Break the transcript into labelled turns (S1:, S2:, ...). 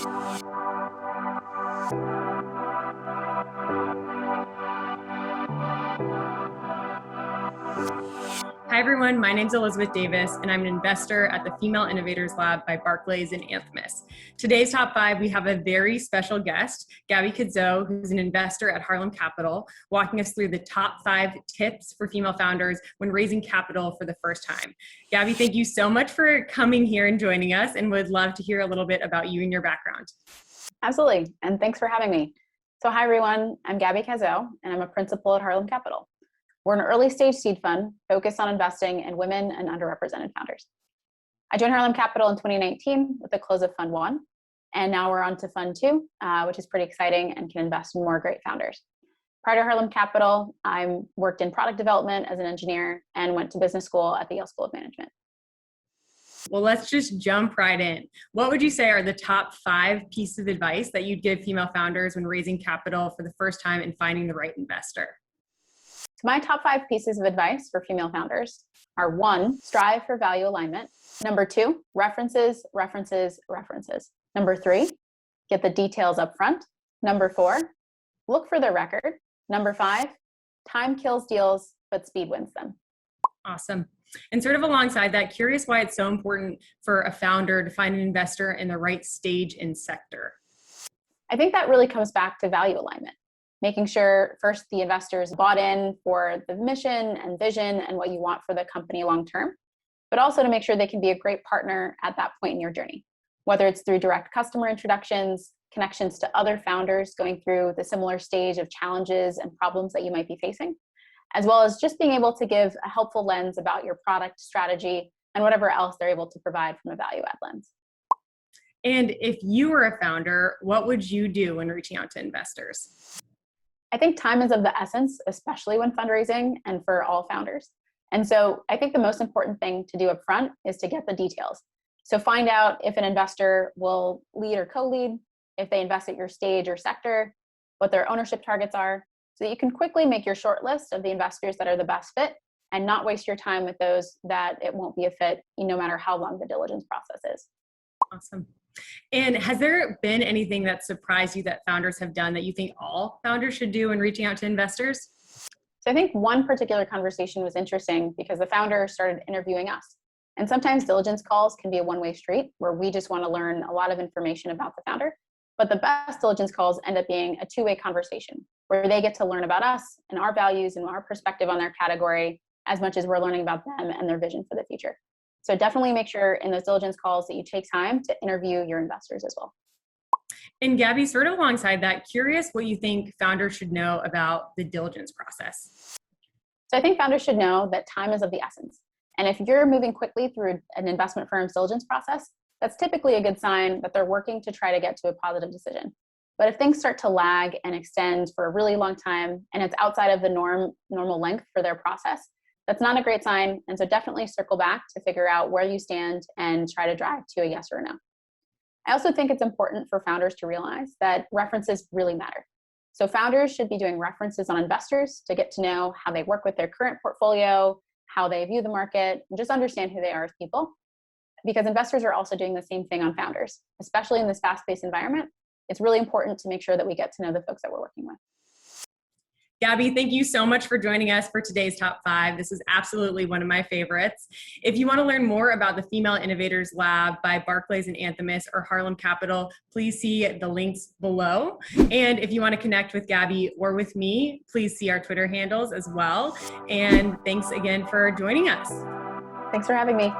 S1: Hi everyone, my name is Elizabeth Davis and I'm an investor at the Female Innovators Lab by Barclays and Anthemis. Today's top 5, we have a very special guest, Gabby Cazeau, who's an investor at Harlem Capital, walking us through the top 5 tips for female founders when raising capital for the first time. Gabby, thank you so much for coming here and joining us, and would love to hear a little bit about you and your background.
S2: Absolutely, and thanks for having me. So hi everyone, I'm Gabby Cazeau and I'm a principal at Harlem Capital. We're an early stage seed fund focused on investing in women and underrepresented founders. I joined Harlem Capital in 2019 with the close of Fund 1, and now we're on to Fund 2, which is pretty exciting and can invest in more great founders. Prior to Harlem Capital, I worked in product development as an engineer and went to business school at the Yale School of Management.
S1: Well, let's just jump right in. What would you say are the top 5 pieces of advice that you'd give female founders when raising capital for the first time and finding the right investor?
S2: My top 5 pieces of advice for female founders are: 1, strive for value alignment. Number 2, references, references, references. Number 3, get the details up front. Number 4, look for their record. Number 5, time kills deals, but speed wins them.
S1: Awesome. And sort of alongside that, curious why it's so important for a founder to find an investor in the right stage and sector.
S2: I think that really comes back to value alignment. Making sure first the investors bought in for the mission and vision and what you want for the company long term, but also to make sure they can be a great partner at that point in your journey, whether it's through direct customer introductions, connections to other founders going through the similar stage of challenges and problems that you might be facing, as well as just being able to give a helpful lens about your product strategy and whatever else they're able to provide from a value add lens.
S1: And if you were a founder, what would you do when reaching out to investors?
S2: I think time is of the essence, especially when fundraising and for all founders. And so I think the most important thing to do up front is to get the details. So find out if an investor will lead or co-lead, if they invest at your stage or sector, what their ownership targets are, so that you can quickly make your short list of the investors that are the best fit and not waste your time with those that it won't be a fit, no matter how long the diligence process is.
S1: Awesome. And has there been anything that surprised you that founders have done that you think all founders should do when reaching out to investors?
S2: So I think one particular conversation was interesting because the founder started interviewing us. And sometimes diligence calls can be a one-way street where we just want to learn a lot of information about the founder. But the best diligence calls end up being a two-way conversation where they get to learn about us and our values and our perspective on their category as much as we're learning about them and their vision for the future. So definitely make sure in those diligence calls that you take time to interview your investors as well.
S1: And Gabby, sort of alongside that, curious what you think founders should know about the diligence process.
S2: So I think founders should know that time is of the essence. And if you're moving quickly through an investment firm's diligence process, that's typically a good sign that they're working to try to get to a positive decision. But if things start to lag and extend for a really long time and it's outside of the normal length for their process, that's not a great sign. And so definitely circle back to figure out where you stand and try to drive to a yes or a no. I also think it's important for founders to realize that references really matter. So founders should be doing references on investors to get to know how they work with their current portfolio, how they view the market, and just understand who they are as people. Because investors are also doing the same thing on founders, especially in this fast-paced environment. It's really important to make sure that we get to know the folks that we're working with.
S1: Gabby, thank you so much for joining us for today's top 5. This is absolutely one of my favorites. If you want to learn more about the Female Innovators Lab by Barclays and Anthemis or Harlem Capital, please see the links below. And if you want to connect with Gabby or with me, please see our Twitter handles as well. And thanks again for joining us.
S2: Thanks for having me.